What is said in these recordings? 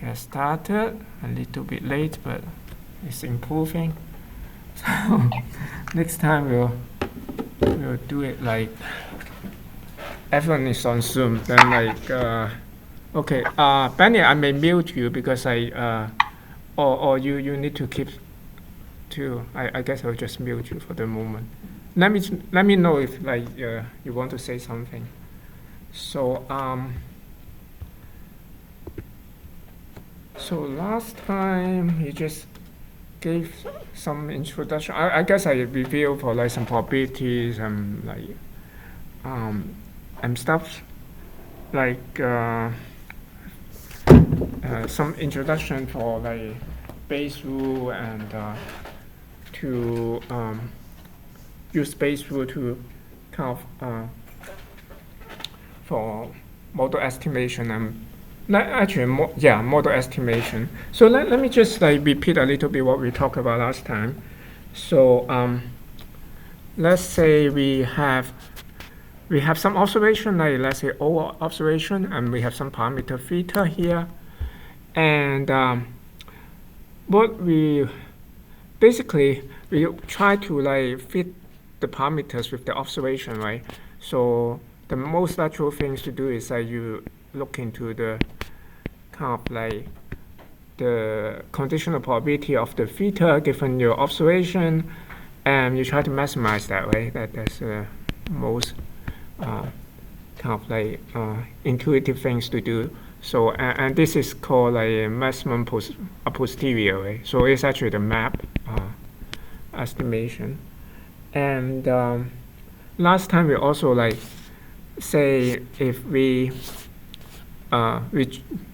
has started a little bit late, but it's improving. So next time we'll do it like everyone is on Zoom. Then like okay, Benny, I may mute you because or you need to keep to. I guess I'll just mute you for the moment. Let me know if like you want to say something. So so last time you just gave some introduction. I guess I revealed for like some probabilities and like and stuff like some introduction for like Bayes rule and to use Bayes rule to kind of for model estimation and actually model estimation. So let me just like repeat a little bit what we talked about last time. So let's say we have some observation, like let's say O observation, and we have some parameter theta here, and what we basically we try to like fit the parameters with the observation, right? So the most natural things to do is that you look into the kind of like the conditional probability of the theta given your observation, and you try to maximize that, right? That's the most kind of like intuitive things to do. So and this is called like a maximum a posterior, right? So it's actually the map estimation. And last time we also like say if we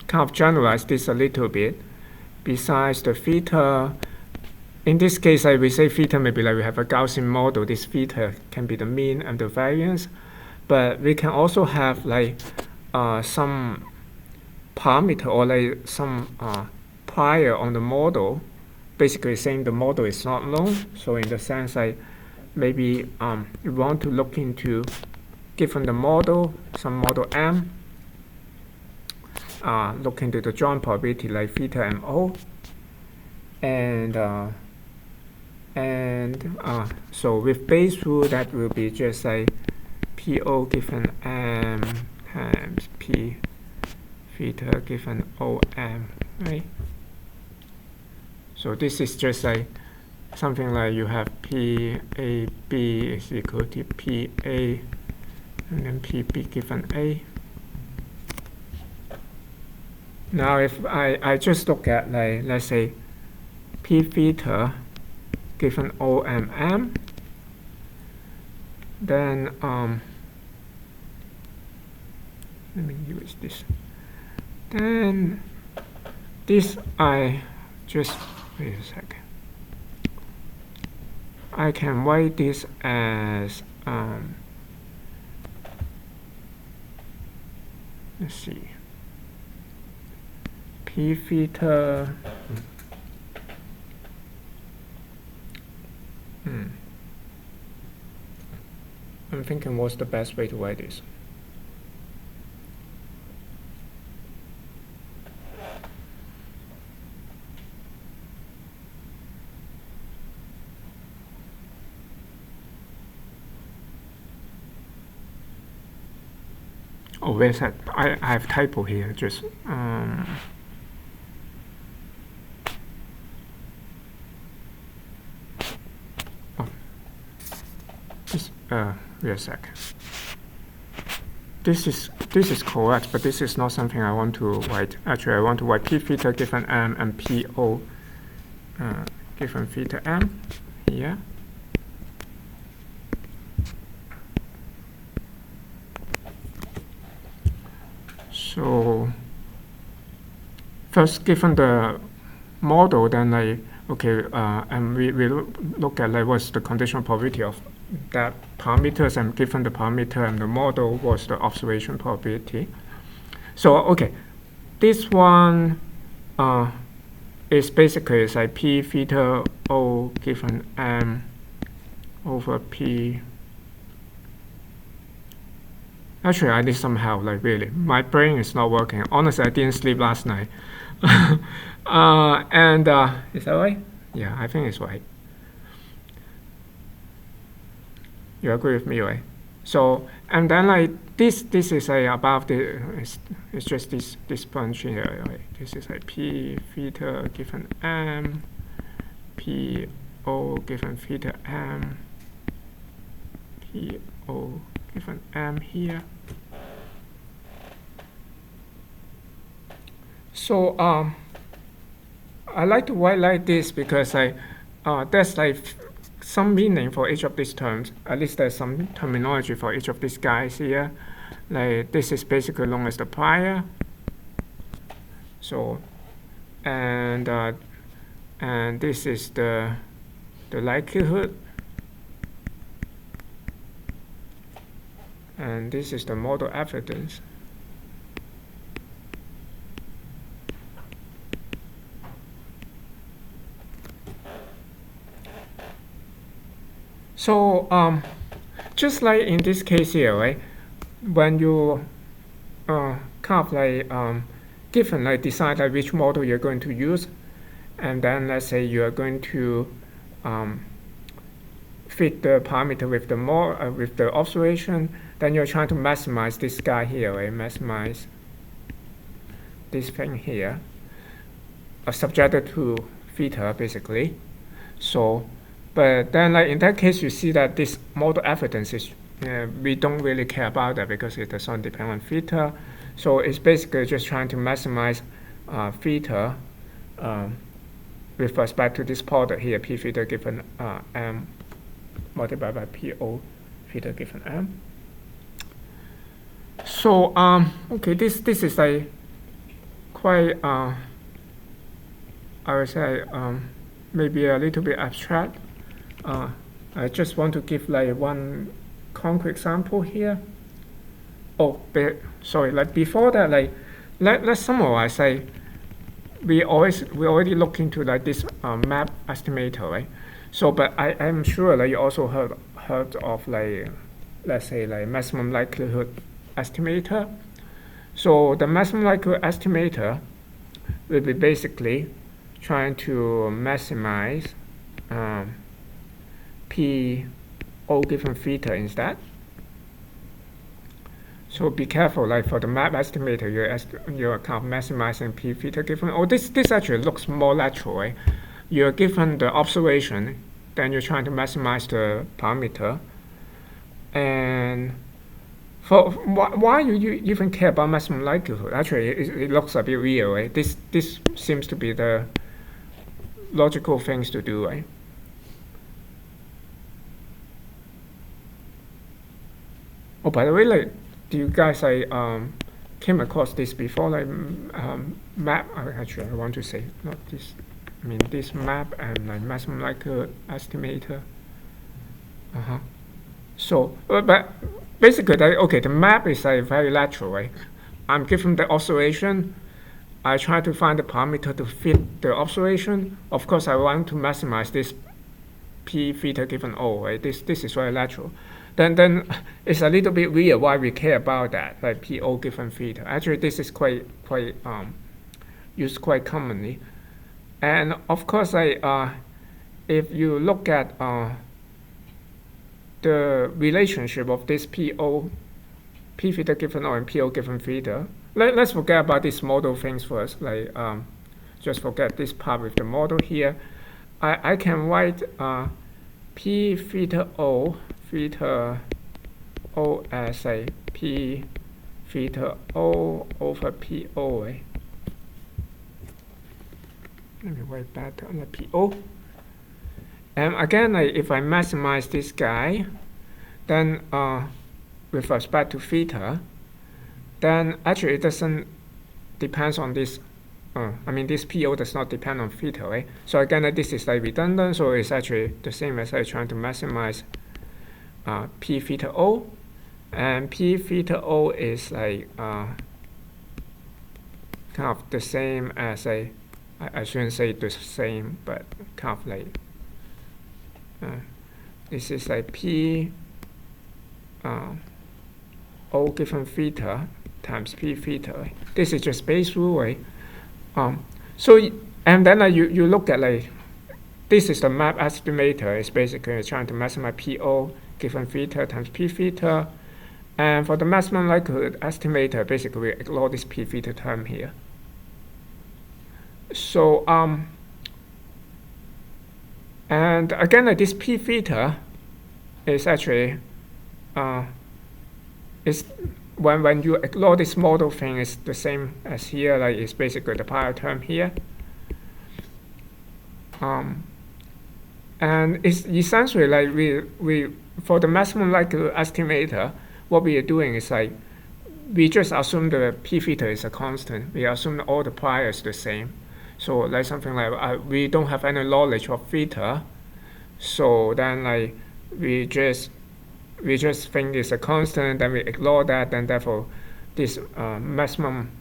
kind of generalize this a little bit. Besides the theta, in this case, like we say theta maybe like we have a Gaussian model. This theta can be the mean and the variance, but we can also have like some parameter or like some prior on the model, basically saying the model is not known. So in the sense like maybe you want to look into, given the model, some model M, look into the joint probability like theta and O, and so with Bayes rule that will be just like PO given M times P theta given OM, right? So this is just like something like you have PAB is equal to PA and then PB given A. Now if I just look at like let's say P theta given OMM, then let me use this. Then this I just wait a second. I can write this as let's see, P theta I'm thinking what's the best way to write this. Oh, where's that? I have typo here. Just wait a sec. This is correct, but this is not something I want to write. Actually, I want to write P theta given M and PO given theta M here. So first, given the model, then like okay, and we look at like what's the conditional probability of that parameters, and given the parameter and the model, was the observation probability. So okay, this one is basically it's like P theta O given M over P. Actually, I need some help, like really. My brain is not working. Honestly, I didn't sleep last night. And is that right? Yeah, I think it's right. You agree with me, right? So, and then like this is like above the, it's just this bunch here, right? This is like p theta given m, p o given theta m, p o given m here. So I like to write like this because there's like some meaning for each of these terms. At least there's some terminology for each of these guys here. Like this is basically known as the prior. So and this is the likelihood, and this is the model evidence. So just like in this case here, right? When you kind of like given like decide like which model you're going to use, and then let's say you are going to fit the parameter with the observation, then you're trying to maximize this guy here, right? Maximize this thing here, subjected to theta basically. So, but then like in that case, you see that this model evidence is we don't really care about that because it does not depend on theta. So it's basically just trying to maximize theta with respect to this product here, p theta given m multiplied by p o theta given m. So okay, this is like quite I would say maybe a little bit abstract. I just want to give like one concrete example here. Oh, sorry. Like before that, like let's summarize. Like we already look into like this map estimator, right? So, but I'm sure like you also heard of like, let's say like maximum likelihood estimator. So the maximum likelihood estimator will be basically trying to maximize p o given theta instead. So be careful, like for the map estimator, you're kind of maximizing p theta given. Oh, this actually looks more natural, right? You're given the observation, then you're trying to maximize the parameter. And for why you even care about maximum likelihood? Actually, it looks a bit weird, right? This seems to be the logical things to do, right? Oh, by the way, like, do you guys came across this before? Like map. Actually, I want to say not this. I mean this map and like maximum likelihood estimator. So, but basically, okay, the map is like very lateral, right? I'm given the observation. I try to find the parameter to fit the observation. Of course, I want to maximize this p theta given o, right? This is very lateral. Then it's a little bit weird why we care about that, like p o given theta. Actually, this is quite used quite commonly, and of course, like if you look at the relationship of this p theta given o and p o given theta. Let's forget about these model things first. Like just forget this part with the model here. I can write p theta o as a p theta o over p o. Let me write that on the p o. And again, like if I maximize this guy, then with respect to theta, then actually it doesn't depends on this. I mean, this PO does not depend on theta, right? So again, this is like redundant, so it's actually the same as like trying to maximize p theta o, and p theta o is like kind of the same as I shouldn't say the same, but kind of like this is like p o given theta times p theta. Right? This is just base rule, right? So and then you look at like this is the map estimator. It's basically trying to maximize PO given theta times P theta. And for the maximum likelihood estimator, basically we ignore this P theta term here. So and again, like this P theta is actually is when you ignore this model thing, it's the same as here. Like it's basically the pi term here. And it's essentially like we for the maximum likelihood estimator, what we are doing is like we just assume the P theta is a constant. We assume all the pi is the same. So like something like we don't have any knowledge of theta, so then like we just think it's a constant, then we ignore that, and therefore this maximum,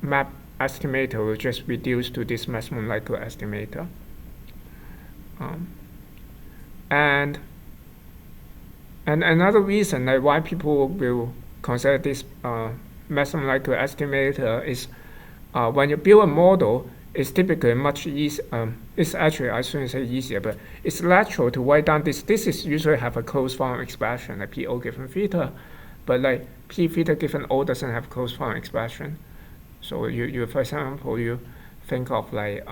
map estimator will just reduce to this maximum likelihood estimator. And another reason like why people will consider this maximum likelihood estimator is when you build a model, it's typically much easier. It's actually, I shouldn't say easier, but it's natural to write down this. This is usually have a closed form expression, like PO given theta, but like P theta given O doesn't have closed form expression. So you for example, you think of like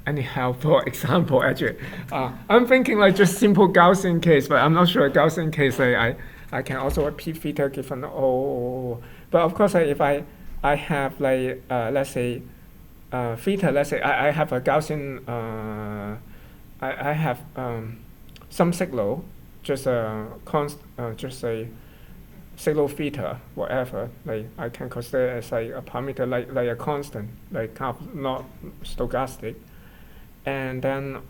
any helpful example actually? I'm thinking like just simple Gaussian case, but I'm not sure Gaussian case like I can also P theta given O. But of course like if I have like let's say theta, let's say I have a Gaussian I have some signal, just a just a signal theta, whatever. Like I can consider it as like a parameter, like a constant, like kind of not stochastic, and then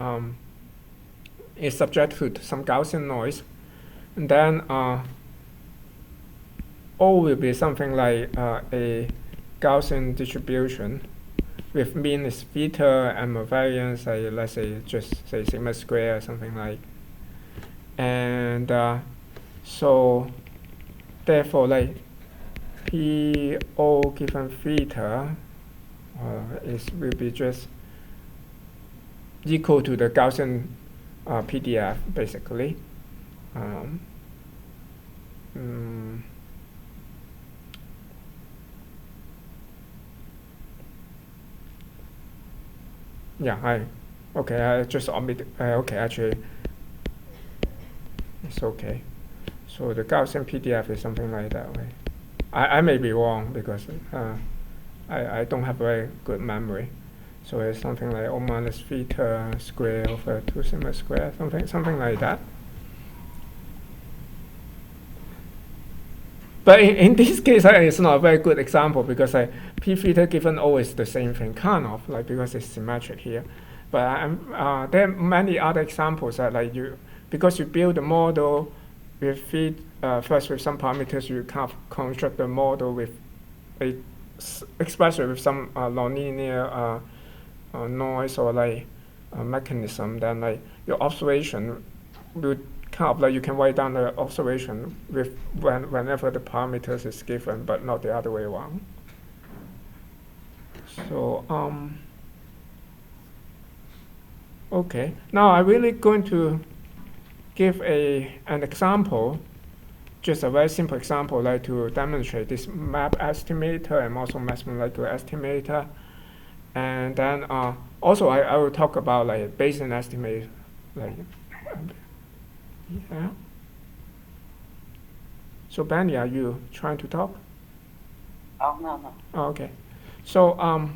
it's subject to some Gaussian noise, and then O will be something like a Gaussian distribution with mean is theta and variance, let's say just say sigma square or something like. And so therefore like PO given theta will be just equal to the Gaussian PDF basically. Yeah, I just omit. Okay, actually, it's okay. So the Gaussian PDF is something like that way. I may be wrong because I don't have very good memory. So it's something like O minus theta square over 2 sigma square, something like that. But in this case, it's not a very good example because P theta given O is the same thing, kind of, like because it's symmetric here. But there are many other examples that like because you build a model with first with some parameters, you kind of construct the model with a expression with some nonlinear noise or like mechanism. Then like your observation will kind of like you can write down the observation with whenever the parameters is given, but not the other way around. So okay, now I'm really going to give an example, just a very simple example, like to demonstrate this map estimator and also maximum likelihood estimator. And then also I will talk about like Bayesian estimate, like yeah. So Benny, are you trying to talk? Oh no. Oh, okay. So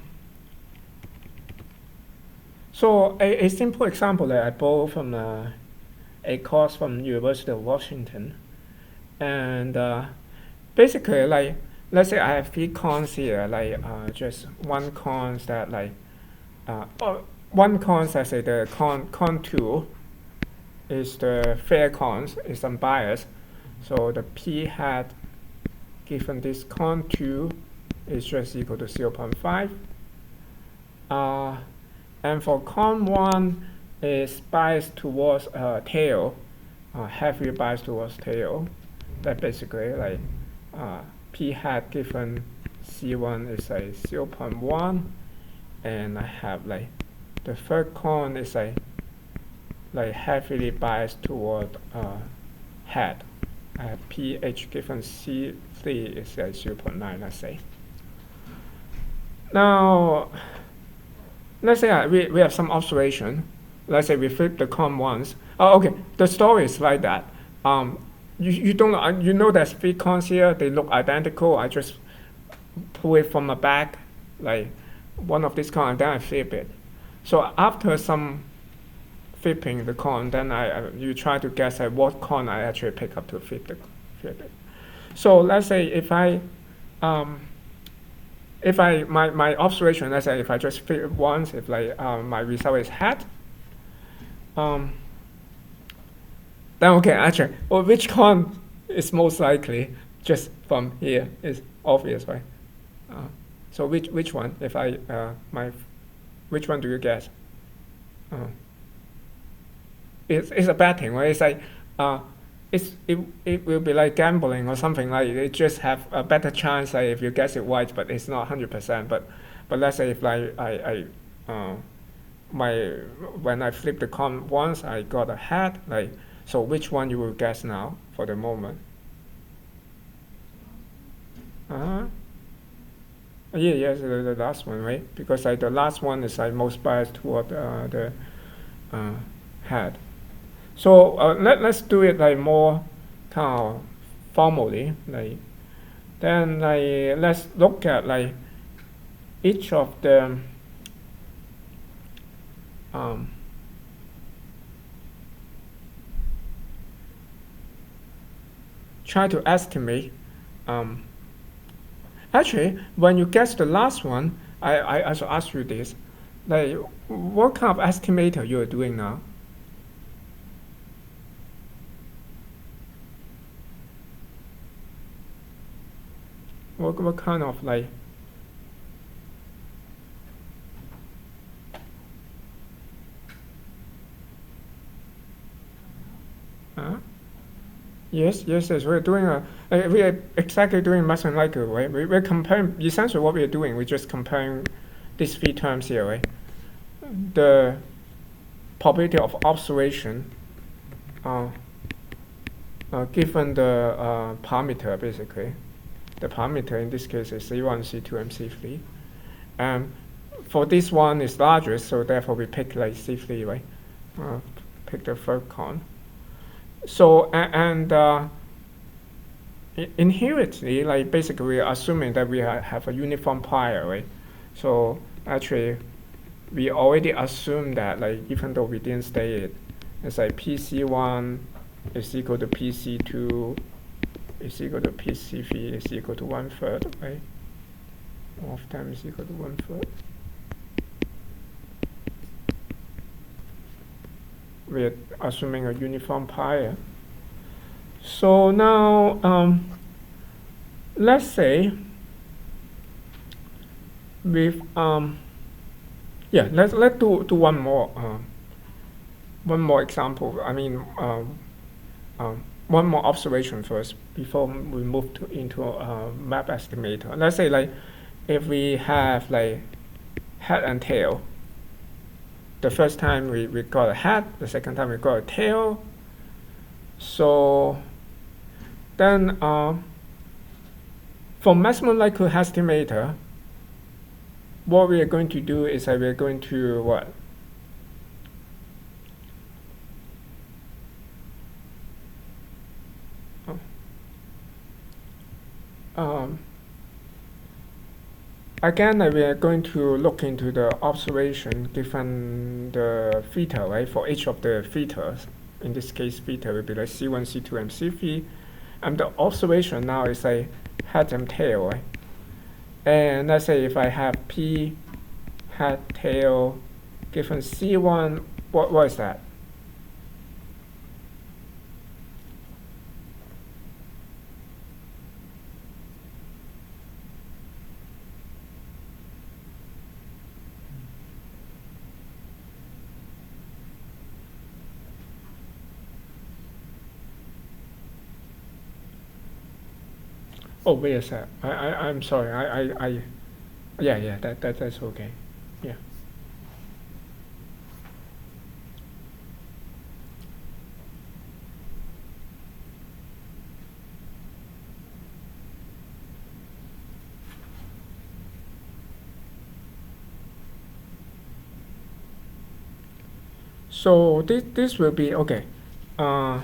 so a simple example that I borrowed from a course from University of Washington, and basically like let's say I have 3 cons here, like just one cons that like one cons I say the con 2 is the fair cons, is unbiased. So the P hat given this con 2 is just equal to 0.5. And for con 1, is biased towards tail, heavily biased towards tail. That basically like p hat given c1 is like 0.1, and I have like the third cone is like heavily biased toward head. I have pH given c3 is like 0.9, let's say. Now, let's say we have some observation. Let's say we flip the cone once. Oh, okay. The story is like that. You don't you know there's three cones here. They look identical. I just pull it from the back, like one of these cones, and then I flip it. So after some flipping the cone, then you try to guess at what cone I actually pick up to flip it. So let's say if my observation, let's say if I just flip it once, if like my result is hat, then okay, actually, well, which cone is most likely just from here is obvious, right? So which one? If I which one do you guess? It's a bad thing, right? It's like it will be like gambling or something, like it just have a better chance like if you guess it right, but it's not 100%. But let's say if like when I flip the coin once, I got a hat. Like, so which one you will guess now for the moment? Yes, the last one, right? Because like the last one is like most biased toward the hat. So let's do it like more kind of formally. Like then like let's look at like each of the try to estimate. Actually, when you guess the last one, I should ask you this: like what kind of estimator you are doing now? What kind of like Yes, we're doing we are exactly doing mathematical, right? We're comparing, essentially what we're doing, we're just comparing these three terms here, right? The probability of observation given the parameter, basically. The parameter in this case is C1, C2, and C3. For this one is largest, so therefore we pick like C3, right? Pick the third cone. So inherently, like basically we're assuming that we have a uniform plier, right? So actually we already assume that, like, even though we didn't state it, it's like PC1 is equal to PC2 is equal to PC3 is equal to 1/3, right? All of them is equal to 1/3. We're assuming a uniform plier. So now let's say with let's do one more example. I mean one more observation first before we move into a map estimator. Let's say like if we have like head and tail. The first time we got a head, the second time we got a tail. So then for maximum likelihood estimator, what we are going to do is that we are going to what? Again, we are going to look into the observation given the theta, right? For each of the thetas. In this case, theta will be like C1, C2, and C3. And the observation now is like head and tail, right? And let's say if I have P head tail given C1, what is that? Oh, wait a sec. I'm sorry. Yeah, that's okay. Yeah. So this will be okay. Uh,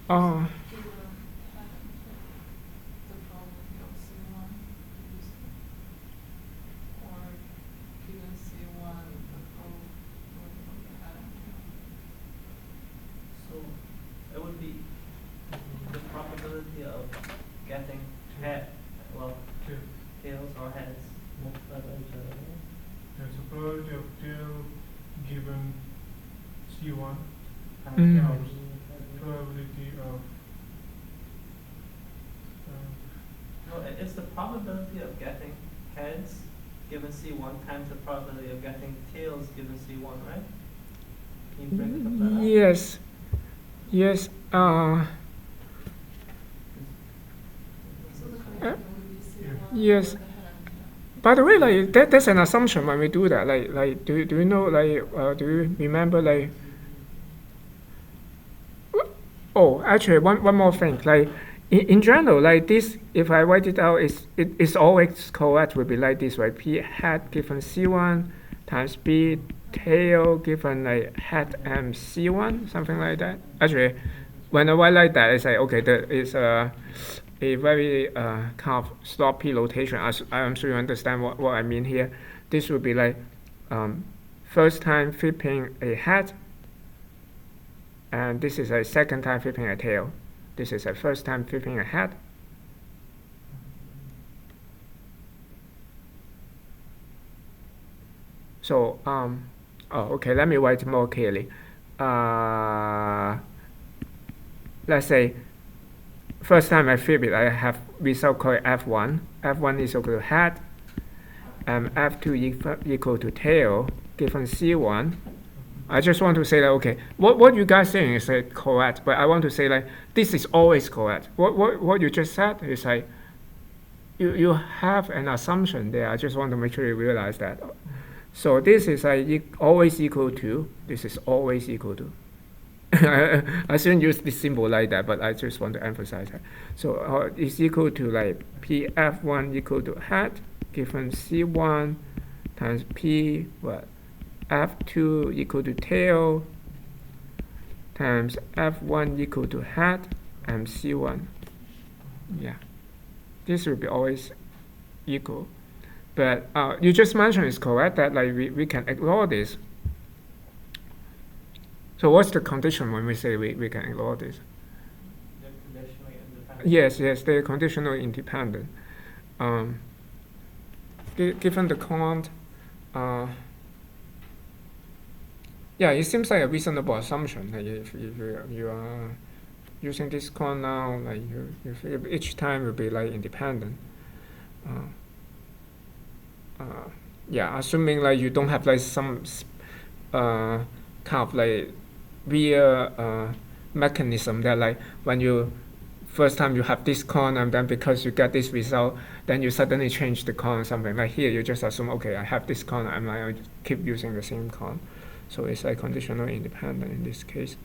uh, So it would be the probability of getting tails or heads multiplied by each other. There's a probability of tail given C1 Mm. times probability of No, it's the probability of getting heads given C1 times the probability of getting tails given C1, right? Can you break it up that? yes. Yes. Yes. By the way, like that's an assumption when we do that. Do you know do you remember oh, actually one more thing in general like this, if I write it out, it's always correct, will be like this, right? P hat given C1 times B tail given hat M C1, something like that. Actually, when I write like that, it's like okay, that is a very kind of sloppy notation. I'm sure you understand what I mean here. This would be first time flipping a hat, and this is a second time flipping a tail. This is a first time flipping a hat. So okay, let me write more clearly. Let's say first time I flip it, I have result called F1. F1 is equal to hat, and F2 equal to tail given C1. I just want to say that okay, what you guys saying is correct, but I want to say this is always correct. What you just said is you have an assumption there. I just want to make sure you realize that. So this is always equal to. This is always equal to. I shouldn't use this symbol like that, but I just want to emphasize that. So it's equal to PF1 equal to hat given C1 times P F2 equal to tail times F1 equal to hat and C1. Yeah, this will be always equal. But you just mentioned is correct that we can ignore this. So what's the condition when we say we can ignore this? They're conditionally independent. Yes, they're conditionally independent. Given the count, yeah, it seems like a reasonable assumption. If you are using this count now, if each time will be independent. Yeah, assuming you don't have some kind of real mechanism that when you first time you have this con, and then because you get this result, then you suddenly change the con, something like here you just assume okay, I have this con, I keep using the same con, so it's conditionally independent in this case.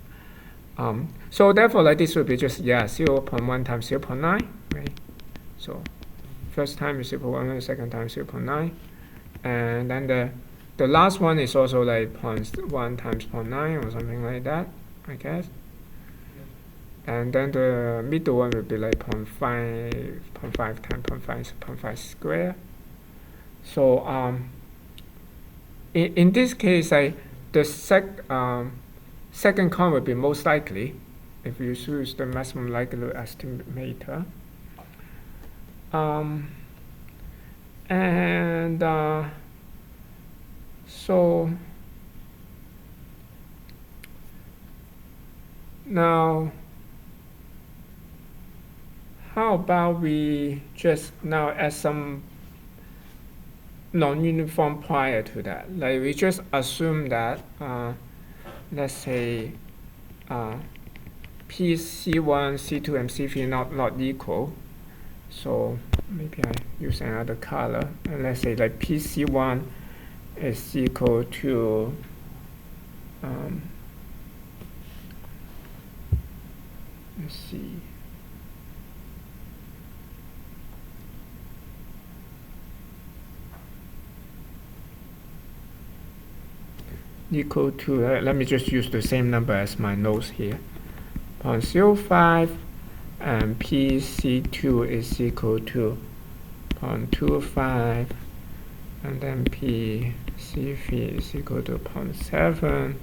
So therefore this will be just 0.1 times 0.9, right? So first time is 0.1, second time 0.9, and then the last one is also 0.1 times 0.9 or something like that, I guess. And then the middle one will be 0.5 times 0.5 square. So in this case, the second con will be most likely if you use the maximum likelihood estimator. So now how about we just now add some non-uniform prior to that? Like we just assume that, let's say, P C1, C2, and C3 not equal. So maybe I use another color. And let's say like PC1 is equal to let's see. Equal to, let me just use the same number as my notes here. 0.05 and PC2 is equal to 0.25 and then PC3 is equal to 0.7.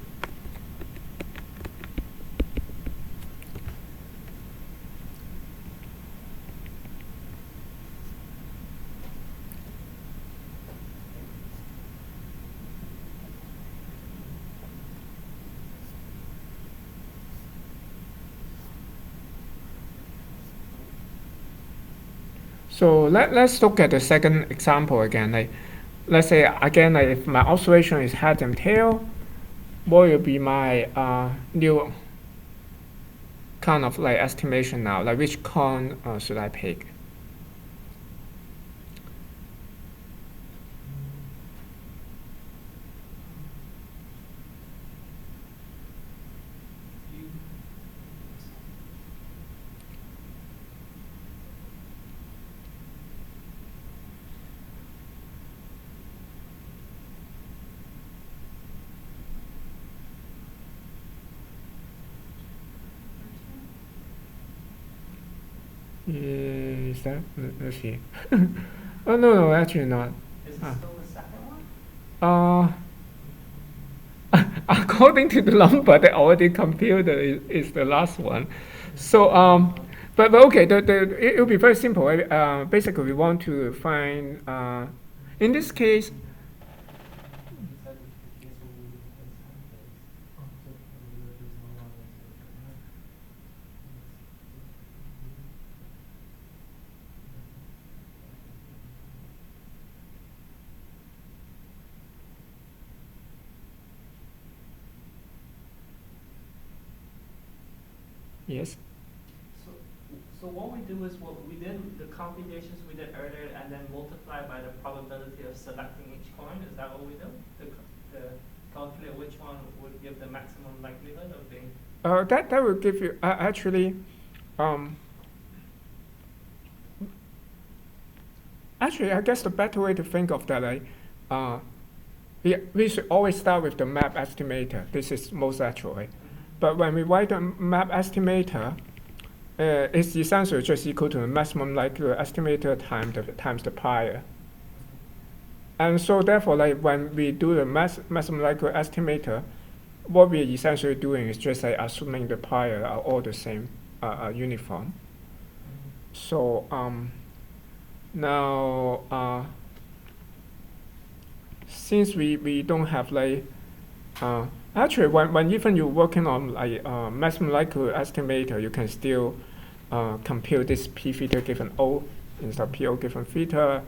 So let's look at the second example again. Like, let's say again, like if my observation is head and tail, what will be my new kind of like estimation now? Like which cone should I pick? Is that? Let's see. Oh no, actually not. Is it still the second one? According to the number they already computed, is the last one. So but okay, it will be very simple. Basically, we want to find in this case. Yes. So what we do is what we did the computations we did earlier and then multiply by the probability of selecting each coin. Is that what we do? To calculate which one would give the maximum likelihood of being. That will give you actually. Actually, I guess the better way to think of that, like, we should always start with the map estimator. This is most actual, right? But when we write a map estimator, it's essentially just equal to the maximum likelihood estimator times the prior. And so therefore, like when we do the maximum likelihood estimator, what we're essentially doing is just like assuming the prior are all the same, uniform. So now since we don't have like actually when even you're working on like maximum likelihood estimator, you can still compute this p theta given O instead of PO given theta.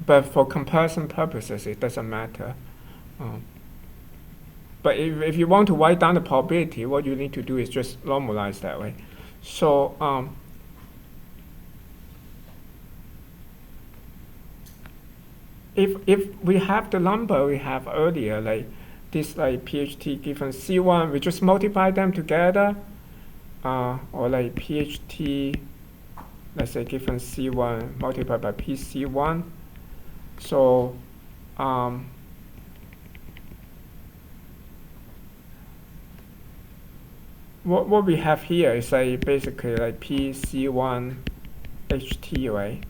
But for comparison purposes, it doesn't matter. But if you want to write down the probability, what you need to do is just normalize that way. So if we have the number we have earlier, like this like PHT given C1, we just multiply them together, or like PHT, let's say given C1 multiplied by PC1. So what we have here is like basically like PC1 HT, right?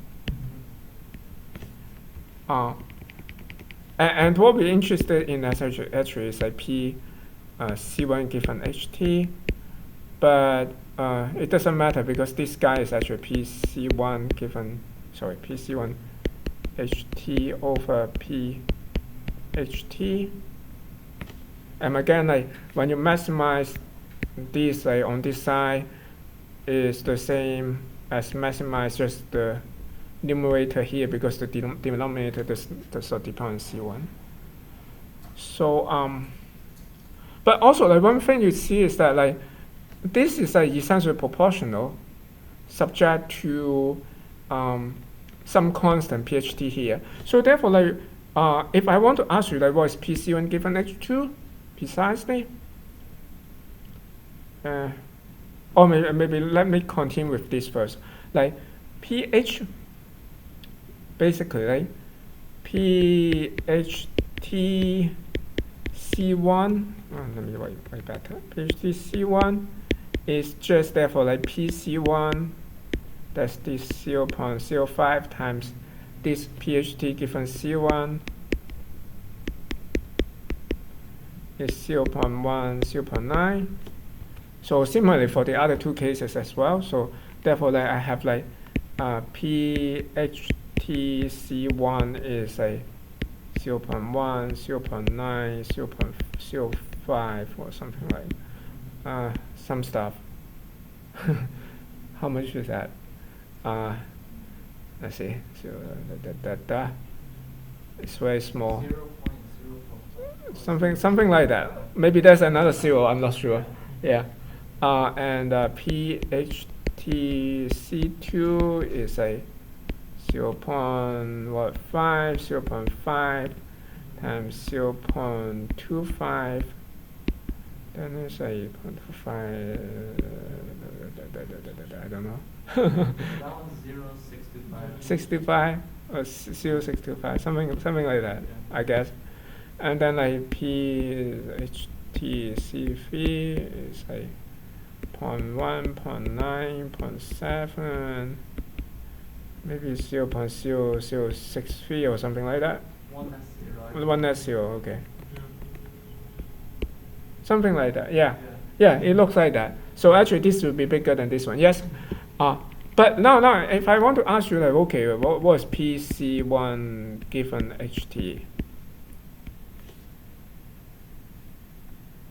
And what we're interested in actually is like P C1 given HT, but it doesn't matter because this guy is actually PC1 given, sorry, PC1 HT over P HT. And again, like when you maximize this like on this side is the same as maximize just the numerator here because the denominator does not depend on C1. So but also like one thing you see is that like this is like essentially proportional subject to some constant PHT here. So therefore like if I want to ask you like what is PC1 given H2 precisely, or maybe let me continue with this first. Like PH, basically, like PHT C1, let me write better. PHT C1 is just therefore like PC1, that's this 0.05 times this PHT given C1 is 0.1, 0.9. So similarly for the other two cases as well. So therefore, like I have like PHTC1 is a 0.1, 0.9, 0.05 or something like some stuff. How much is that? Let's see. So it's very small. 0.0. Something like that. Maybe there's another zero. I'm not sure. Yeah. And PHTC2 is a 0.5 times 0.25. Then it's a 0.5. I don't know. That one's 0.625. 65 or 0.625, something like that, Yeah. I guess. And then like PHTC3 is a 0.1, 0.9, 0.7, maybe 0.0063 or something like that. One that's zero. One that's zero, okay. Something like that, yeah. Yeah, it looks like that. So actually this will be bigger than this one, yes. But now if I want to ask you like, okay, what is PC1 given HT?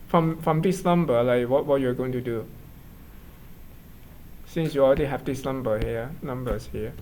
From this number, like what you're going to do? Since you already have this numbers here.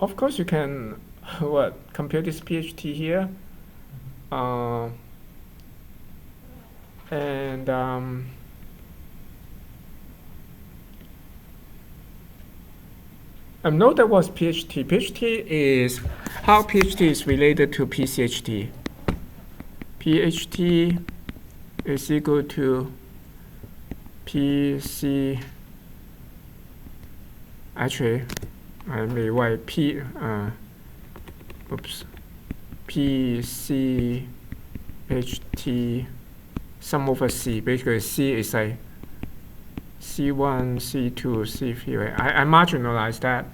Of course, you can compute this PHT here, and note that was PHT. PHT is how PHT is related to PCHT. PHT is equal to PC. Actually, I may write PCHT sum over C. Basically, C is a C1, C2, C3, right? I marginalize that.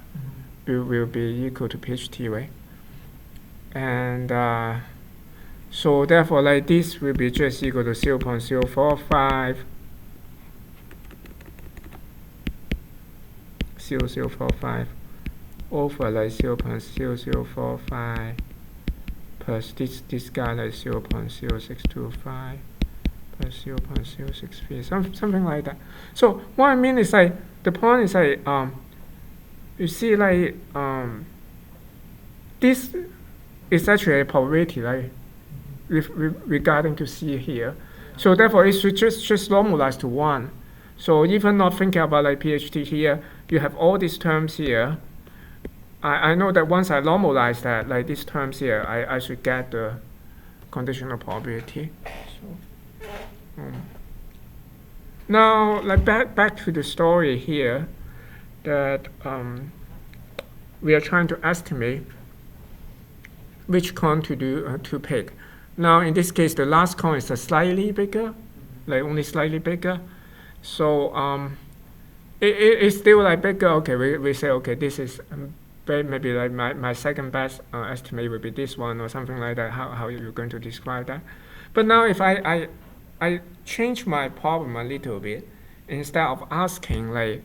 It will be equal to PHT, right? And so therefore, like this will be just equal to 0.045. 0.045 over like 0.0045 plus this guy like 0.0625 plus 0.063, something like that. So what I mean is like the point is like you see like this is actually a probability, right? Regarding to C here. So therefore it should just normalize to 1. So even not thinking about like PHT here, you have all these terms here. I know that once I normalize that, like these terms here, I should get the conditional probability. So, now, like back to the story here, that we are trying to estimate which cone to do to pick. Now, in this case, the last cone is slightly bigger, like only slightly bigger. So it's still like bigger. Okay, we say okay, this is maybe like my second best estimate would be this one or something like that. How you're going to describe that? But now if I change my problem a little bit, instead of asking like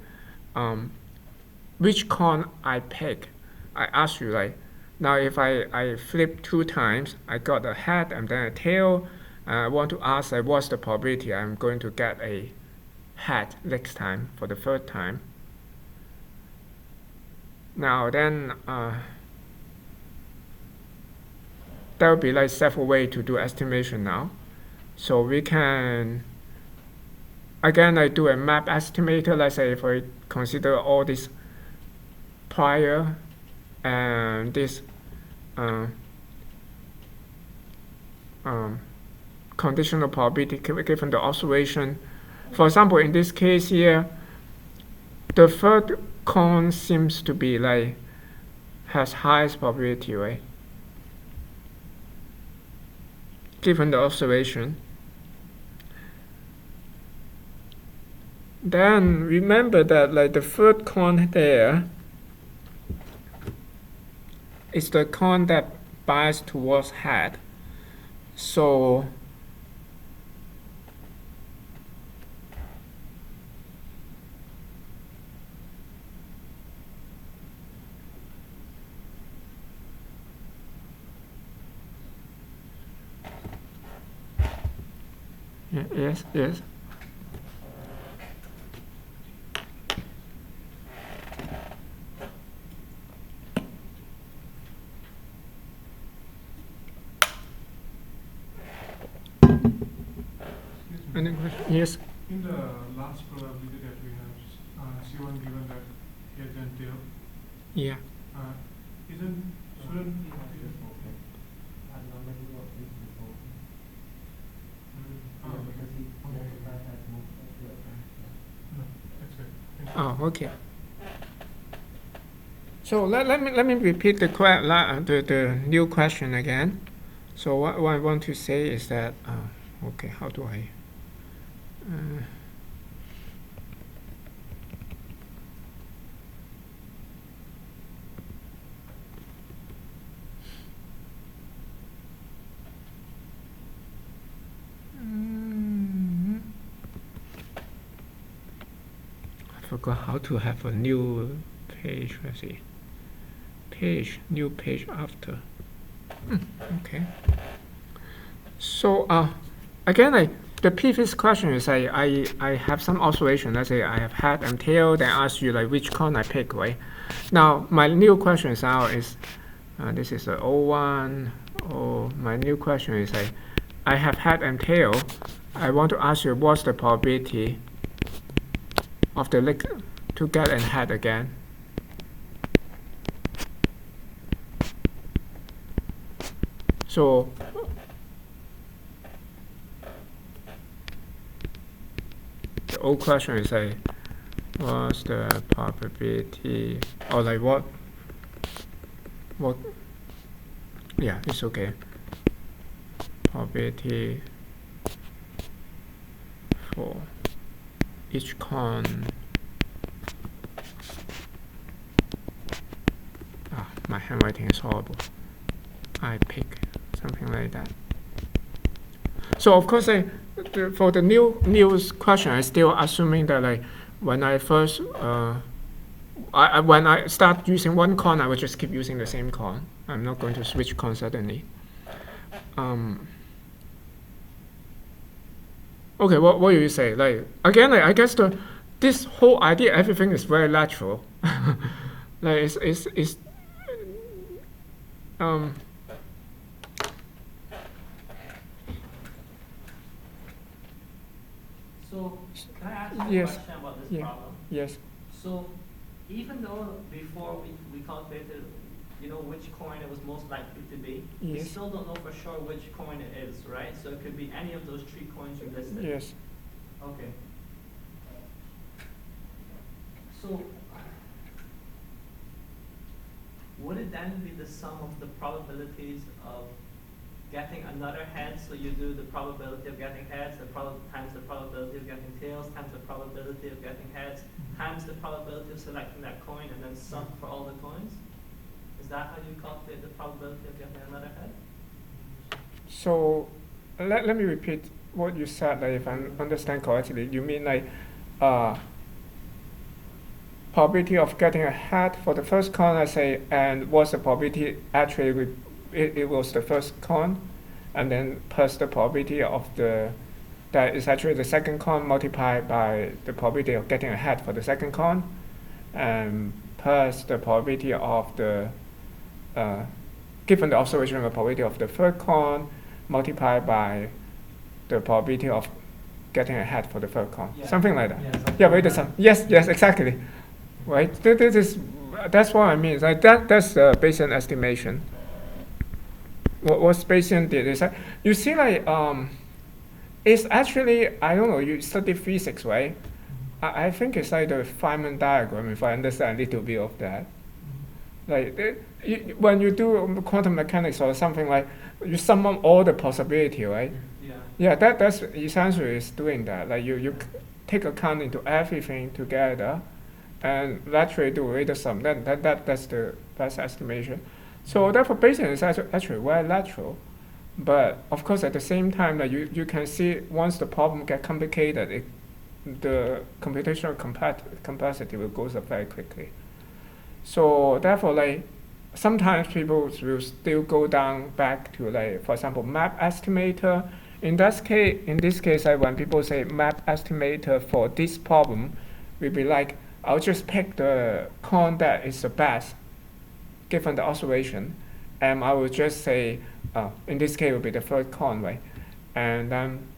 which cone I pick, I ask you like, now if I flip 2 times, I got a head and then a tail. I want to ask like, what's the probability I'm going to get a head next time for the 3rd time. Now then, there will be like several ways to do estimation now. So we can, again, I do a map estimator. Let's say if I consider all this prior and this conditional probability given the observation. For example, in this case here, the 3rd cone seems to be like has highest probability, right? Given the observation. Then remember that like the 3rd cone there is the cone that bias towards head. So yes. Any question? Yes. In the last probability that we have, C1 given that head and tail, Yeah. shouldn't Oh, okay. So let me repeat the new question again. So what I want to say is that okay, how do I? I forgot how to have a new page. Let's see. New page after. Okay. So again, the previous question is I have some observation. Let's say I have head and tail. Then ask you like which cone I pick, right? Now my new question is this is the old one. Oh, my new question is I have head and tail. I want to ask you what's the probability of the leg to get a head again. So the old question is what's the probability, or like what yeah, it's okay. Probability for each cone. My handwriting is horrible. I pick something like that. So of course, for the new question, I still assuming that like when I first when I start using one cone, I will just keep using the same cone. I'm not going to switch cone suddenly. Okay, what do you say? Like again, I guess this whole idea, everything is very natural. Like it's So can I ask you a Yes. question about this Yeah. problem? Yes. So even though before we calculated, you know, which coin it was most likely to be, we Yes. still don't know for sure which coin it is, right? So it could be any of those 3 coins you listed. Yes. Okay. So would it then be the sum of the probabilities of getting another head? So you do the probability of getting heads, times the probability of getting tails, times the probability of getting heads, times the probability of selecting that coin, and then sum for all the coins? Is that how you calculate the probability of getting another head? So let me repeat what you said. Like, if I understand correctly, you mean like probability of getting a head for the first coin, I say, and what's the probability actually it was the first coin, and then plus the probability of that is actually the second coin multiplied by the probability of getting a head for the second coin, and plus the probability of the given the observation of the probability of the third coin multiplied by the probability of getting a head for the third coin. Yeah. Something like that. Yeah, something Yeah, like wait a that. second. Yes, exactly. Right. That's what I mean. Like that's the Bayesian estimation. What Bayesian did is that you see like it's actually, I don't know, you study physics, right? I think it's like the Feynman diagram, if I understand a little bit of that. Like when you do quantum mechanics or something, like you sum up all the possibility, right? Yeah. Yeah, that's essentially is doing that. Like you take account into everything together, and naturally do with the sum. That's the best estimation. So therefore, Bayesian is actually very natural, but of course at the same time, like you can see once the problem get complicated, the computational complexity will goes up very quickly. So therefore, like sometimes people will still go down back to, like, for example, map estimator. In this case, like when people say map estimator for this problem, will be like, I'll just pick the coin that is the best given the observation, and I will just say, in this case, it will be the third coin, right? And then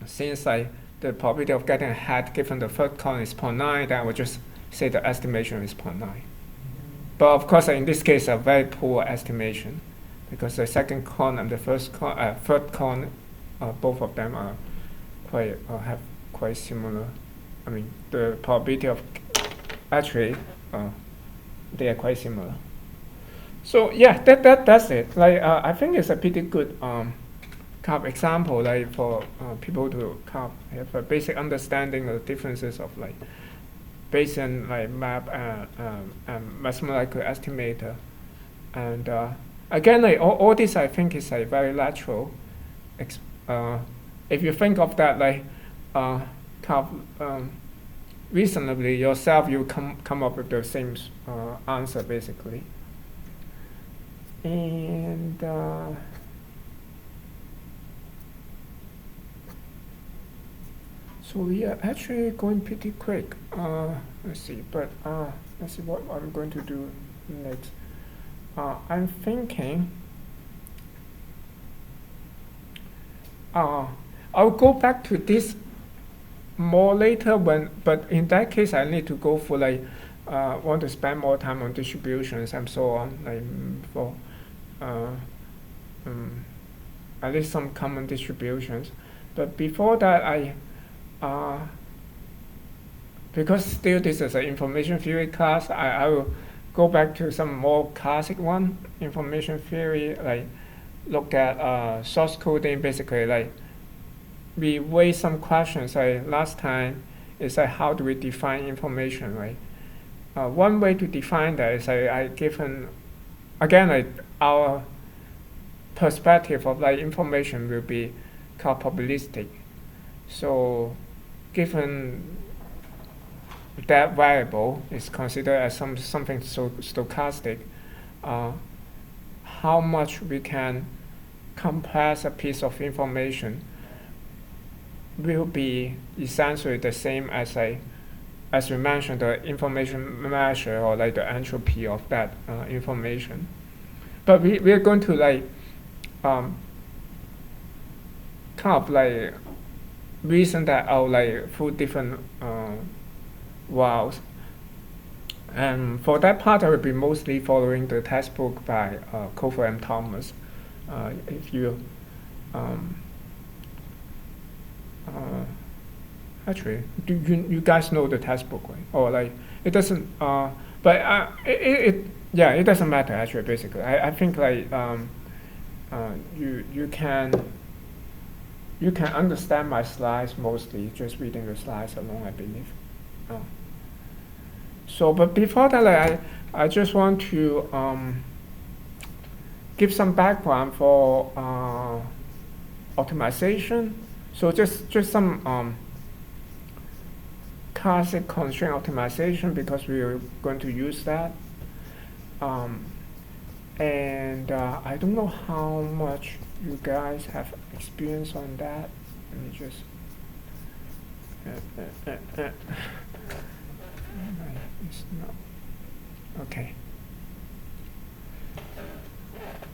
since like the probability of getting a head given the third coin is 0.9, then I will just say the estimation is 0.9. But of course, in this case, a very poor estimation, because the second coin and the third coin, both of them are have quite similar. I mean, the probability of actually they are quite similar. So yeah, that's it. Like I think it's a pretty good kind of example, like for people to kind of have a basic understanding of the differences of like Bayesian like map and mathematical estimator, and again, like all this I think is like very natural. If you think of that like kind of reasonably yourself, you come up with the same answer basically. And so we are actually going pretty quick. Let's see, but let's see what I'm going to do next. I'm thinking I'll go back to this more later but in that case I need to go for like want to spend more time on distributions and so on, like for at least some common distributions. But before that, because still this is an information theory class, I will go back to some more classic one, information theory, like look at source coding. Basically, like we raised some questions like last time, is like how do we define information, right? One way to define that is I given, again, like our perspective of like information will be called probabilistic. So given that variable is considered as something so stochastic, how much we can compress a piece of information will be essentially the same as we mentioned, the information measure or like the entropy of that information. But we are going to like kind of like reason that out like through different routes. And for that part, I will be mostly following the textbook by Kofor and Thomas. If you actually, do you guys know the textbook, right? Or like it doesn't, but it doesn't matter actually. Basically, I think like you can understand my slides mostly just reading the slides alone, I believe. So, but before that, like, I just want to give some background for optimization. So just some classic constraint optimization because we are going to use that. And I don't know how much you guys have experience on that. Let me just. It's not. Okay.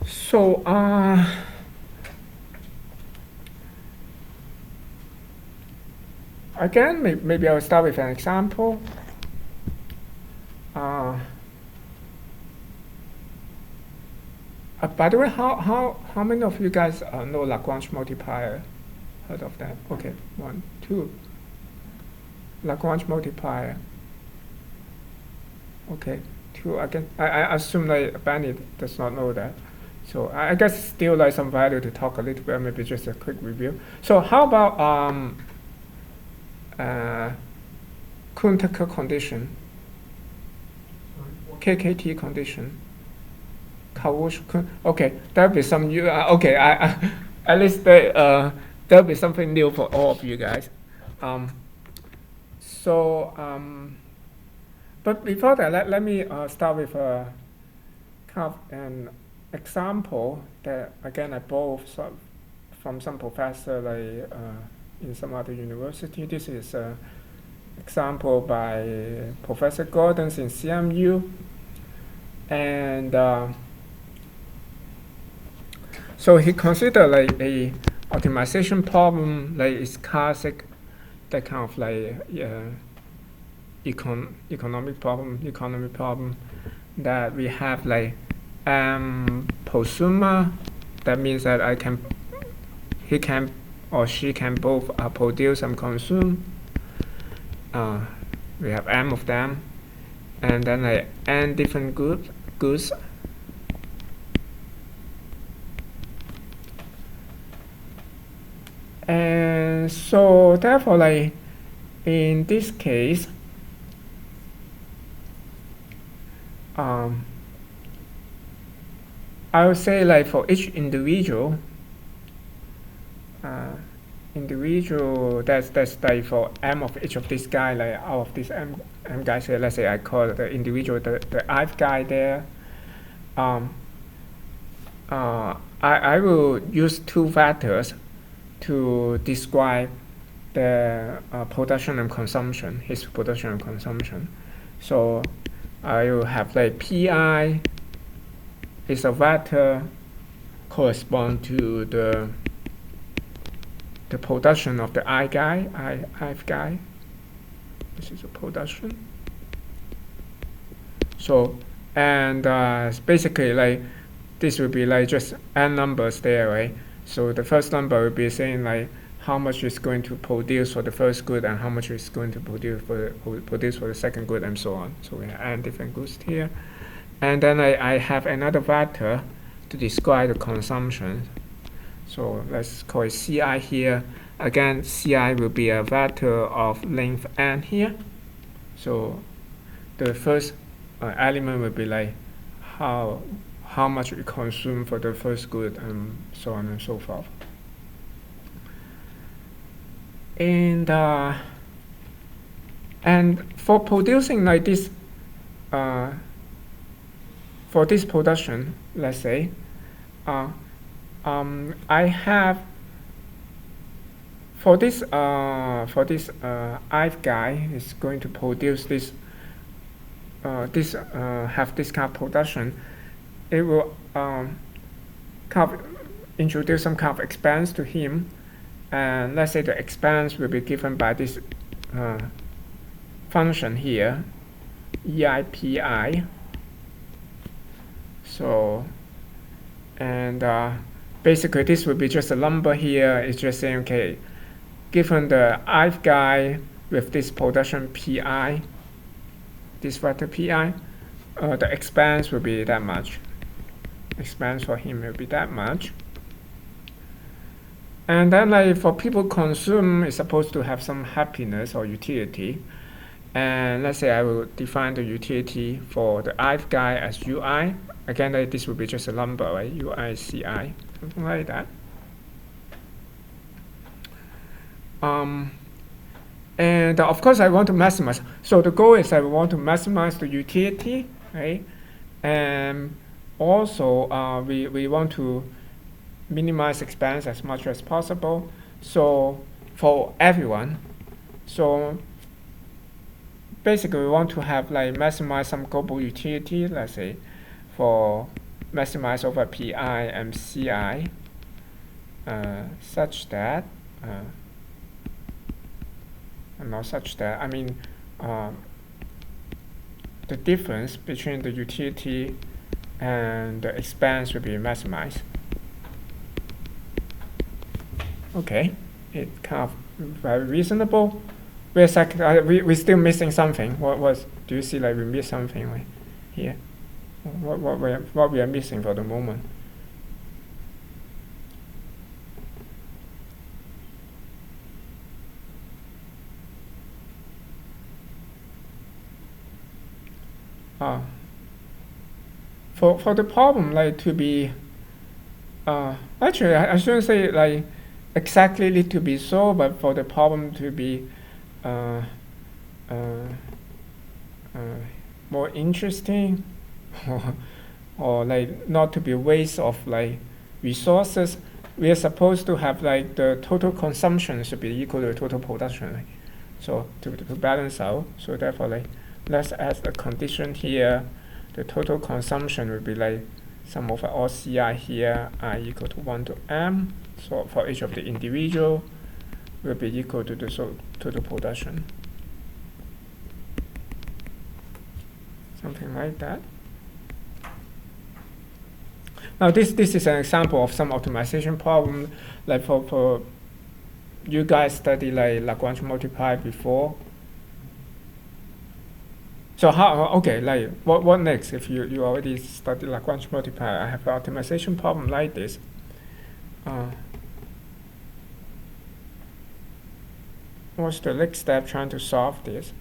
So again, maybe I'll start with an example. By the way, how many of you guys know Lagrange multiplier? Heard of that? Okay, 1, 2. Lagrange multiplier. Okay, 2 again. I assume like Benny does not know that. So I guess still like some value to talk a little bit, maybe just a quick review. So how about Kuhn-Tucker condition? KKT condition. Okay, there'll be some new. Okay, at least there'll be something new for all of you guys. But before that, let me start with a kind of an example that again I borrowed from some professor like in some other university. This is an example by Professor Gordons in CMU, and so he considered like a optimization problem like it's classic, that kind of like economic problem that we have like prosumer. That means that he can or she can both produce and consume. We have m of them, and then like n different goods. And so therefore like in this case I would say like for each individual that's like for m of each of these guys, like out of these m guys here, let's say I call the individual the ith guy there. I will use two vectors to describe the production and consumption, his production and consumption. So I will have like pi is a vector correspond to the production of the ith guy. This is a production. So and basically like this will be like just n numbers there, right? So the first number will be saying like how much is going to produce for the first good and how much is going to produce for the second good, and so on. So we have n different goods here, and then I have another vector to describe the consumption. So let's call it Ci here. Again, Ci will be a vector of length n here. So the first element will be like how much we consume for the first good, and so on and so forth. And for producing like this, for this production, let's say, I have for this ith guy is going to produce this have this kind of production. It will kind of introduce some kind of expense to him, and let's say the expense will be given by this function here, EIPI. So, and basically this would be just a number here. It's just saying, okay, given the ith guy with this production pi, this vector pi, the expense will be that much. Expense for him will be that much. And then like for people consume, it's supposed to have some happiness or utility. And let's say I will define the utility for the ith guy as ui. Again, like, this will be just a number, right? ui ci, something like that. And of course, I want to maximize. So the goal is I want to maximize the utility, right? And also, we want to minimize expense as much as possible. So for everyone, so basically we want to have like maximize some global utility, let's say, for maximize over pi and ci, such that. Not such that, I mean, the difference between the utility and the expense will be maximized. Okay, it kind of very reasonable. We're still missing something. Do you see like we miss something like here? What we are missing for the moment? For the problem, like to be, actually I shouldn't say like exactly need to be so, but for the problem to be more interesting, or like not to be waste of like resources, we are supposed to have like the total consumption should be equal to the total production, right? So to balance out, so therefore like let's add a condition here. The total consumption will be like sum over all CI here I equal to 1 to m. So for each of the individual will be equal to the total production. Something like that. Now this is an example of some optimization problem. Like for you guys study like Lagrange multiplier before. So okay, like what next if you already studied Lagrange multiplier? I have an optimization problem like this. What's the next step trying to solve this?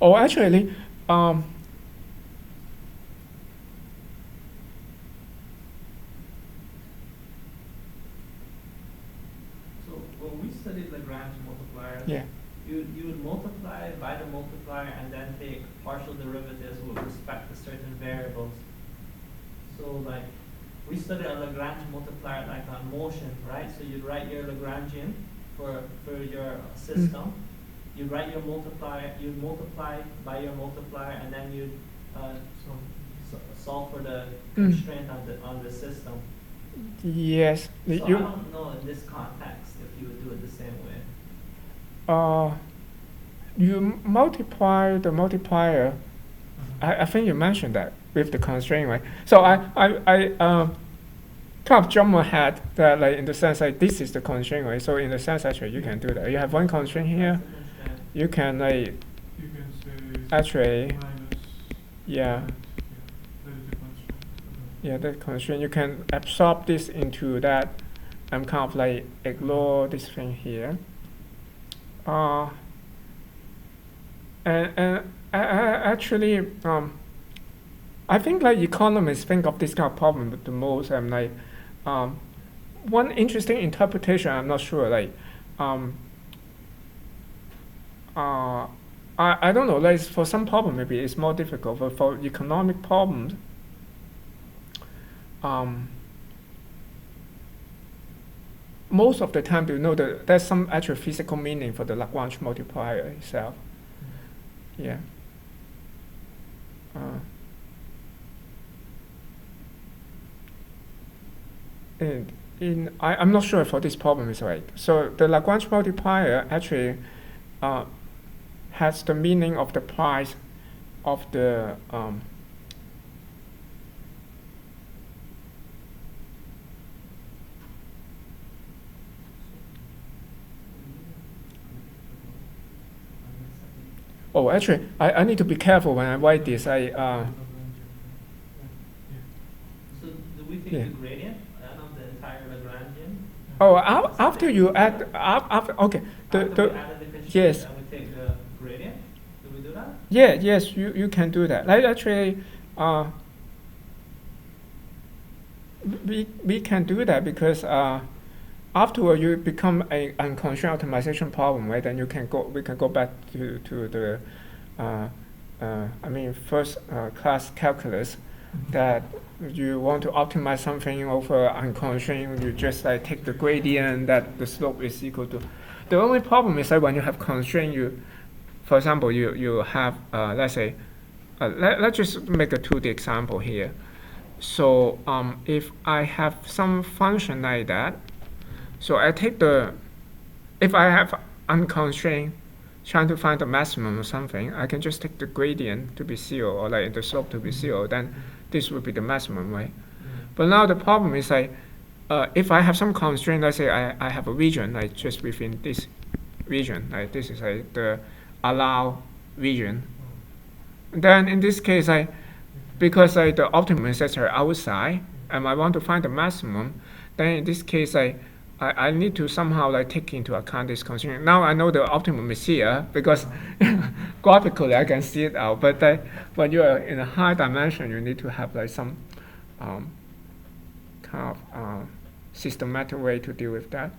Oh, actually, studied Lagrange multipliers, yeah. You would multiply by the multiplier and then take partial derivatives with respect to certain variables. So like we studied a Lagrange multiplier like on motion, right? So you'd write your Lagrangian for your system. You'd write your multiplier, you'd multiply by your multiplier, and then you'd solve for the constraint on the system. Yes. So I don't know in this context if you would do it the same way. You multiply the multiplier. I think you mentioned that with the constraint, right? So I kind of jump ahead that like in the sense like this is the constraint, right? So in the sense actually you can do that. You have one constraint here. You can like You can say actually minus. yeah. That is the constraint. Yeah, that constraint, you can absorb this into that and kind of like ignore this thing here. And actually, I think like economists think of this kind of problem the most. And like, one interesting interpretation, I'm not sure, like, I don't know, like for some problem maybe it's more difficult, but for economic problems, most of the time you know that there's some actual physical meaning for the Lagrange multiplier itself. Yeah. I'm not sure if this problem is right. So the Lagrange multiplier actually has the meaning of the price of the oh, actually, I need to be careful when I write this. So do we take Yeah. the gradient of the entire Lagrangian? after you add after okay After we the added the constraint yes. and we take the gradient? Do we do that? Yeah, yes, you can do that. Like actually, we can do that because afterward you become a unconstrained optimization problem, right? Then we can go back to the I mean first class calculus that you want to optimize something over unconstrained. You just like take the gradient that the slope is equal to. The only problem is that when you have constraint, for example, you have let's say let's just make a 2D example here. So if I have some function like that, so I take if I have unconstrained trying to find the maximum or something, I can just take the gradient to be 0 or like the slope to be 0, then this would be the maximum, right? But now the problem is like if I have some constraint, let's say I have a region like just within this region, like this is like the allow region. Then in this case, because the optimum is actually outside, and I want to find the maximum, then in this case, I need to somehow like take into account this constraint. Now I know the optimum is here because graphically I can see it out. But when you are in a high dimension, you need to have like some kind of systematic way to deal with that.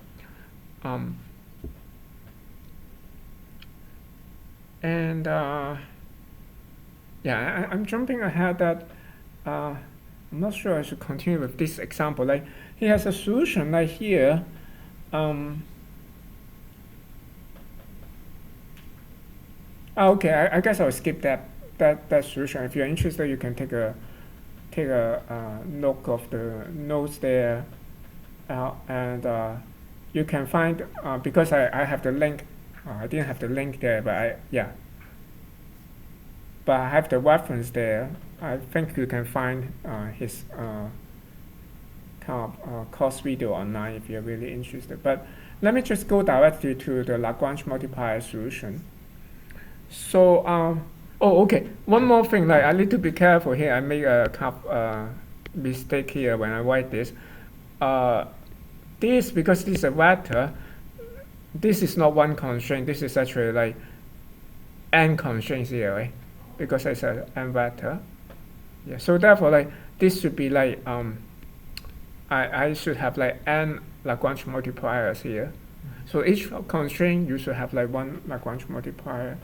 And yeah, I'm jumping ahead that I'm not sure I should continue with this example. Like he has a solution like here. Okay, I guess I'll skip that solution. If you're interested, you can take a look of the notes there, and you can find because I have the link. I didn't have the link there, but but I have the reference there. I think you can find his kind of course video online if you're really interested. But let me just go directly to the Lagrange multiplier solution. So, okay. One more thing, like I need to be careful here. I make a kind of mistake here when I write this. Because this is a vector, this is not one constraint. This is actually like n constraints here, right? Because it's an n vector. Yeah. So therefore, like this should be like I should have like n Lagrange multipliers here. So each constraint you should have like one Lagrange multiplier.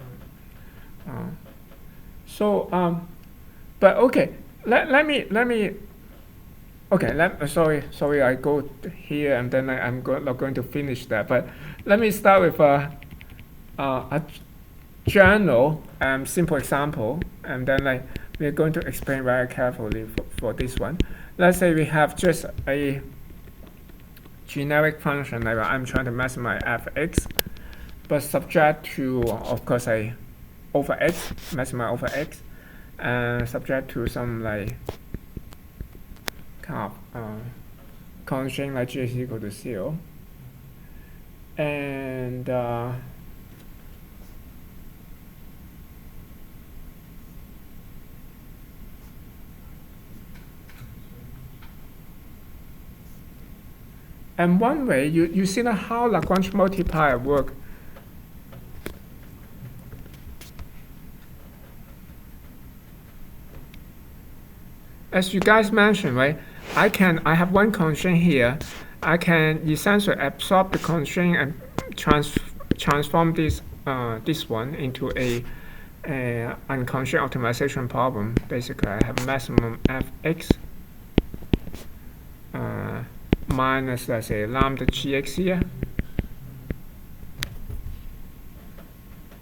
But okay, let me. Okay, sorry, I go here and then I'm not going to finish that. But let me start with a general simple example, and then like we're going to explain very carefully for this one. Let's say we have just a generic function, like I'm trying to maximize fx, but subject to, of course, over x, maximize over x, and subject to some like kind of constraint like g is equal to 0. And one way, you see how Lagrange multiplier work. As you guys mentioned, right? I have one constraint here. I can essentially absorb the constraint and transform this one into a unconstrained optimization problem. Basically, I have maximum fx minus, let's say, lambda gx here.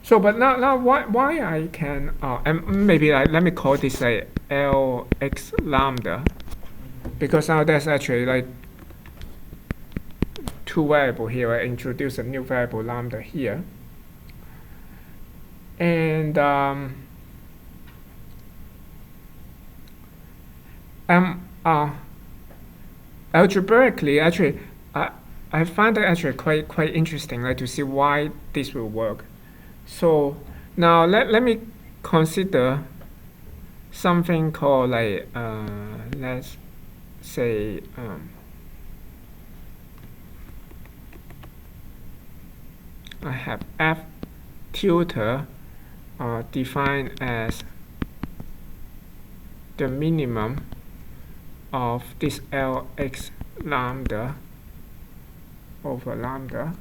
So, but now why I can and maybe let me call this a lx lambda, because now that's actually like two variable here. I introduce a new variable lambda here. And algebraically, actually, I find it actually quite interesting, like, to see why this will work. So now let me consider something called, like, let's say I have f tilde defined as the minimum of this Lx lambda over lambda.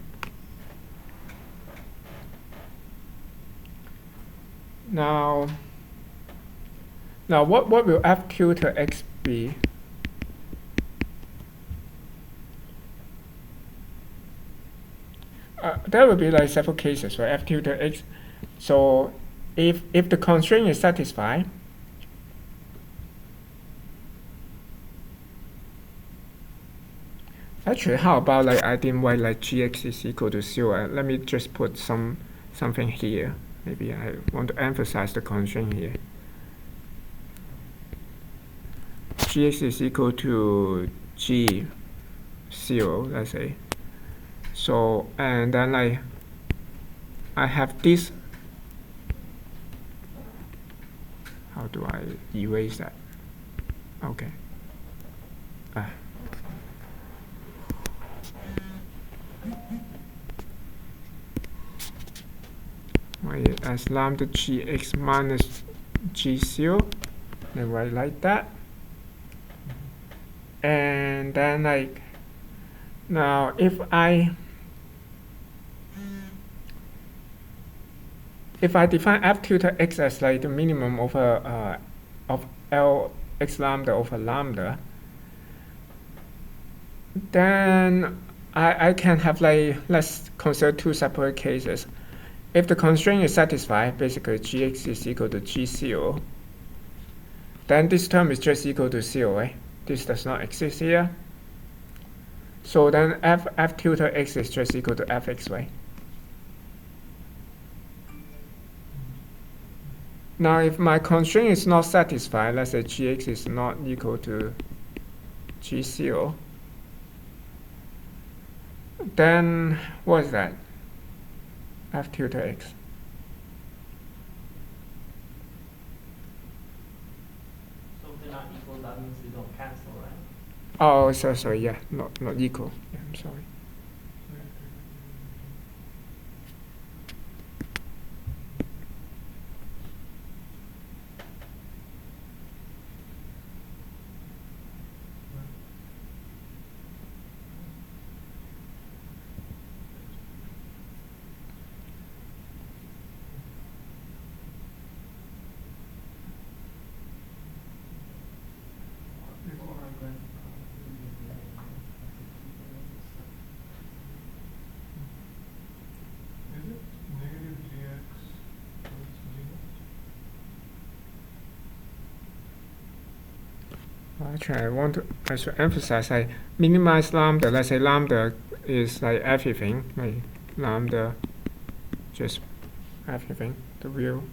Now what will f tilde x be? There will be like several cases, right? F tilde x. So if the constraint is satisfied, actually, how about, like, I didn't write like gx is equal to 0. Let me just put something here. Maybe I want to emphasize the constraint here. Gx is equal to g 0, let's say. So, and then, like, I have this. How do I erase that? Okay. As lambda gx minus g0, then write like that. And then, like, now if I define f tilde x as, like, the minimum over of Lx lambda over lambda, then I can have, like, let's consider two separate cases. If the constraint is satisfied, basically gx is equal to g0, then this term is just equal to 0, right? This does not exist here. So then f tilde x is just equal to fx, right? Now if my constraint is not satisfied, let's say gx is not equal to g0, then what is that? F tilde x. So if they're not equal, that means they don't cancel, right? Oh, sorry, yeah, not equal. Yeah, I'm sorry. Actually, I should emphasize, I minimize lambda. Let's say lambda is like everything, like lambda, just everything, the real.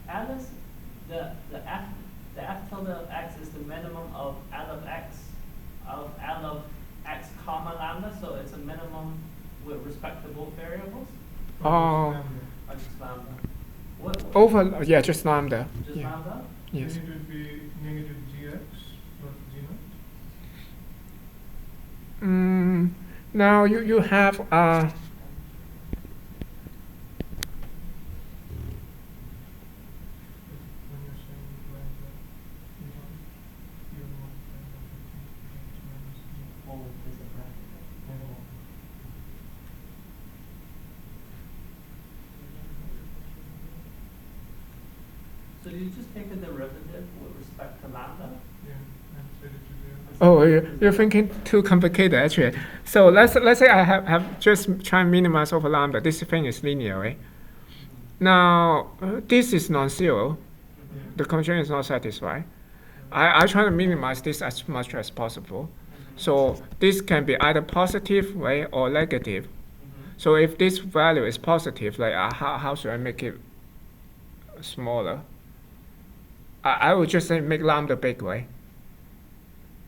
Alice, the f tilde x is the minimum of L of x comma lambda, so it's a minimum with respect to both variables. Oh, Or just lambda. What? over, yeah, just lambda. Just Yeah. lambda? Yes. Then it would be negative gx plus g0. Now you have When you're saying like that, you multiply by 15 minus g. Oh, there's a bracket. So you just take a derivative with respect to lambda? Yeah, and set it to 0. Oh, you're thinking too complicated actually. So let's say I have just try and minimize over lambda. This thing is linear, right? Now this is non-zero. The constraint is not satisfied. I try to minimize this as much as possible. So this can be either positive, right, or negative. So if this value is positive, like how should I make it smaller? I would just say make lambda big, right?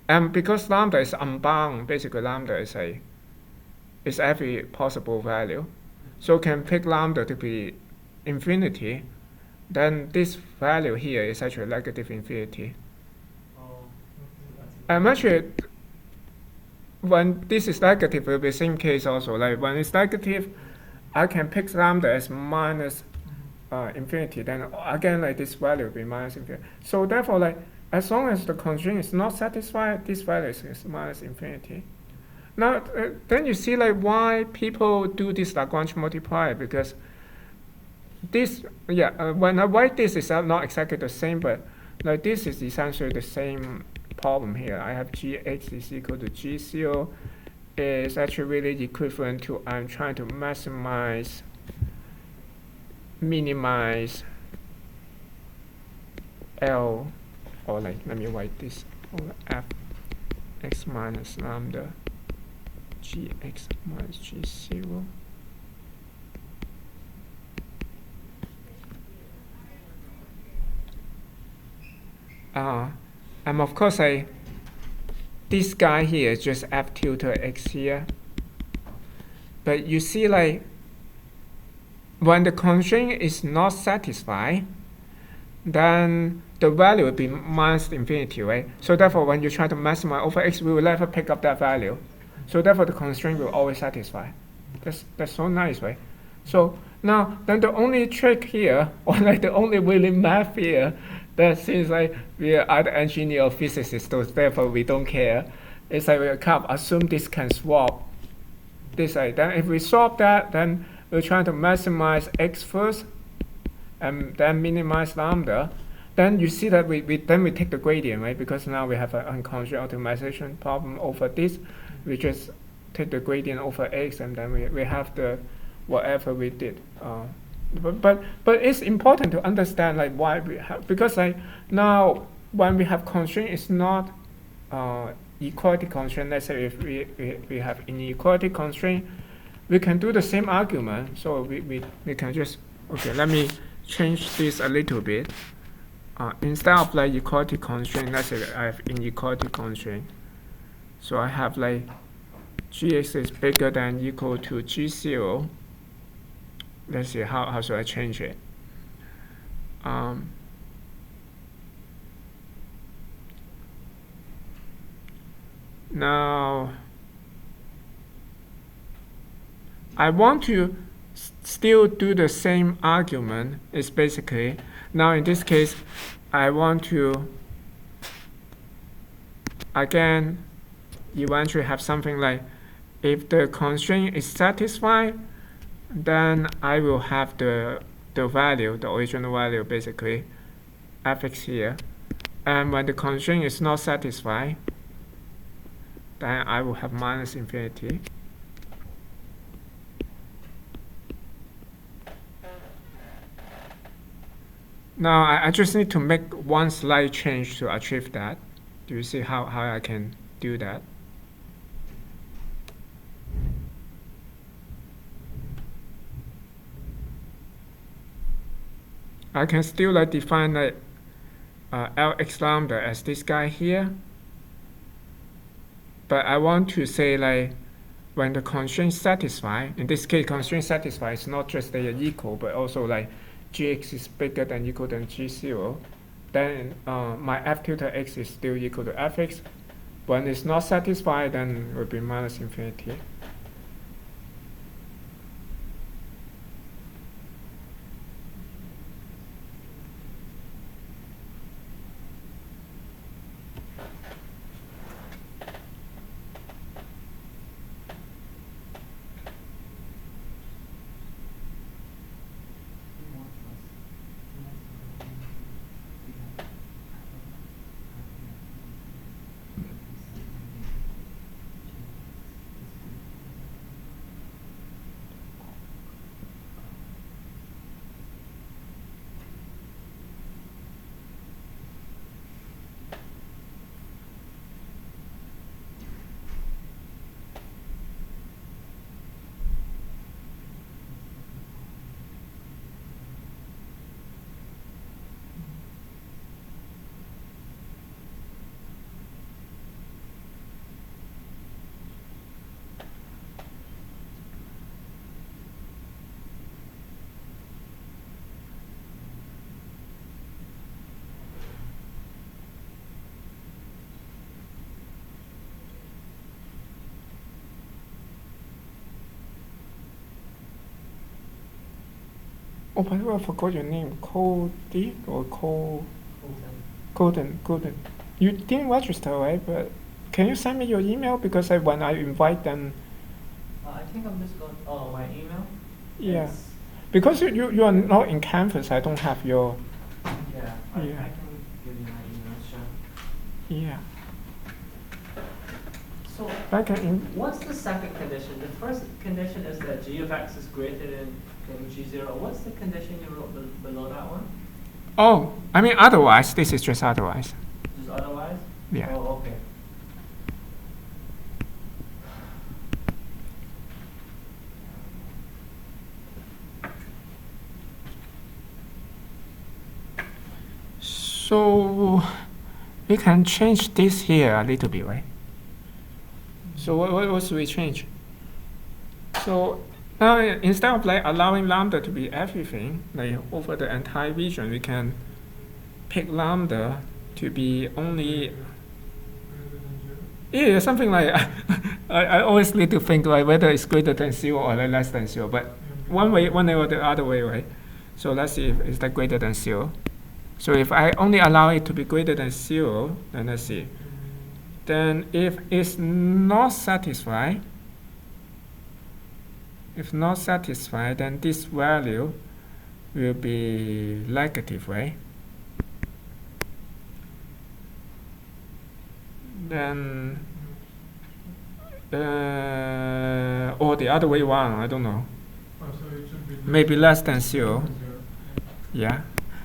And because lambda is unbound, basically lambda is every possible value. So can pick lambda to be infinity, then this value here is actually negative infinity. Oh, And actually, when this is negative, it will be the same case also. Like when it's negative, I can pick lambda as minus infinity. Then again, like this value will be minus infinity. So therefore, like as long as the constraint is not satisfied, this value is minus infinity. Now, then you see like why people do this Lagrange multiplier, because this, when I write this, it's not exactly the same, but like this is essentially the same problem here. I have gx is equal to g0 is actually really equivalent to I'm trying to minimize L, or like let me write this over f x minus lambda gx minus g0. And of course, this guy here is just f tilde x here. But you see, like, when the constraint is not satisfied, then the value will be minus infinity, right? So therefore, when you try to maximize over x, we will never pick up that value. So therefore, the constraint will always satisfy. That's so nice, right? So now, then the only trick here, or like the only really math here, that seems like we are either engineer or physicists, so therefore we don't care. It's like we can assume this can swap. This like then if we swap that, then we're trying to maximize x first, and then minimize lambda. Then you see that we take the gradient, right? Because now we have an unconstrained optimization problem over this. We just take the gradient over x, and then we have the whatever we did. But it's important to understand like why we have, because like now when we have constraint, it's not equality constraint. Let's say if we have inequality constraint, we can do the same argument. So we can just, okay, let me change this a little bit. Instead of like equality constraint, let's say I have inequality constraint. So I have like gx is bigger than equal to g0. Let's see, how should I change it? Now, I want to still do the same argument. It's basically, now in this case, I want to, again, eventually have something like, if the constraint is satisfied, then I will have the value, the original value, basically, fx here. And when the constraint is not satisfied, then I will have minus infinity. Now, I just need to make one slight change to achieve that. Do you see how I can do that? I can still like define like Lx lambda as this guy here, but I want to say like when the constraint satisfied, in this case constraint satisfied is not just they are equal, but also like gx is bigger than equal than g0, then my f tilde x is still equal to fx. When it's not satisfied, then it will be minus infinity. Oh, by the way, I forgot your name. Cody or Golden. You didn't register, right? But can you send me your email? Because when I invite them, I think I'm just going. Oh, my email. yeah. It's- Because you are not in campus, I don't have your, Yeah, I Yeah. can give you my email. Sure. yeah. So I can, what's the second condition? The first condition is that g of x is greater than g0. What's the condition you wrote below that one? oh, I mean otherwise, this is just otherwise. Just otherwise? Yeah. Oh, okay. So we can change this here a little bit, right? So what should we change? So now instead of like allowing lambda to be everything, like over the entire region, we can pick lambda to be only, yeah, something like I always need to think like whether it's greater than 0 or like less than 0, but one way or the other way, right? So let's see if it's like greater than 0. So if I only allow it to be greater than 0, then let's see. Then if it's not satisfied, then this value will be negative, right? Then, or the other way around, I don't know. Oh, so it should be Maybe less than 0. 0. Yeah,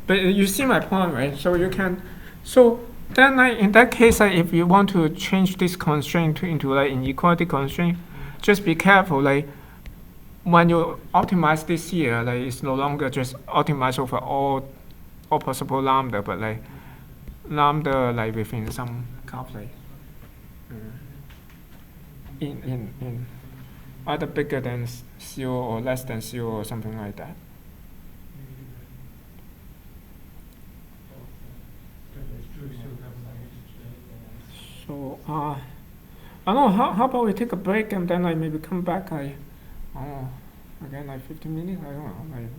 but you see my point, right? So you can, so then like in that case, like if you want to change this constraint into like inequality constraint, just be careful. Like when you optimize this here, like it's no longer just optimize over all possible lambda, but like lambda like within some couplet. In either bigger than 0 or less than 0 or something like that. So I don't know, how about we take a break and then like maybe come back again like 15 minutes, I don't know, like